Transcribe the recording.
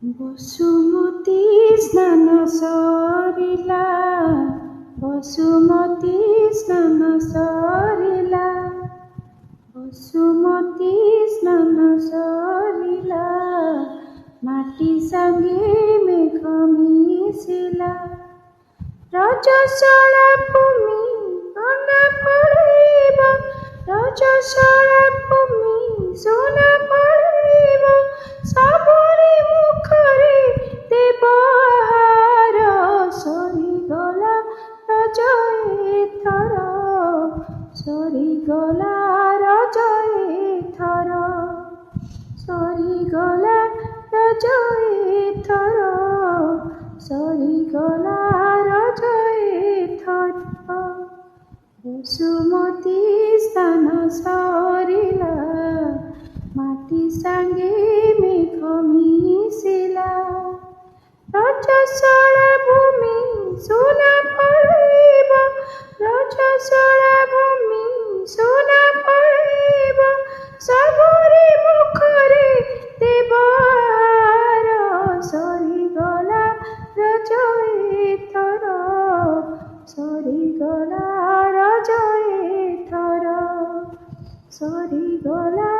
বসুমতী স্নান সরিলা, বসুমতী স্নান সরিলা, বসুমতী স্নান সরিলা, মাটি সাଙ୍ଗে মেঘ মিশিলা। রজস্বলা ভূমি সোনা পড়িব, রজস্বলা ভূমি সোনা পড়িব, ସବୁରି ମୁଖରେ ଦେବହାର। ସରିଗଲା ରଜ ଏଥର, ସରିଗଲା ରଜ ଏଥର, ସରିଗଲା ରଜ ଏଥର, ସରିଗଲା ରଜ ଏଥର। ବସୁମତୀ ସ୍ନାନ ସରିଲା, ମାଟି ସାଙ୍ଗେ ମେଘ ମିଶିଲା। ରଜସ୍ୱଳା ଭୂମି ସୁନା ଫଳିବ, ରଜସ୍ୱଳା ଭୂମି ସୁନା ଫଳିବ, ସବୁରି ମୁଖରେ ଦେବହାର। ସରିଗଲା ରଜ ଏଥର, ସରିଗଲା ରଜ ଏଥର, ସରିଗଲା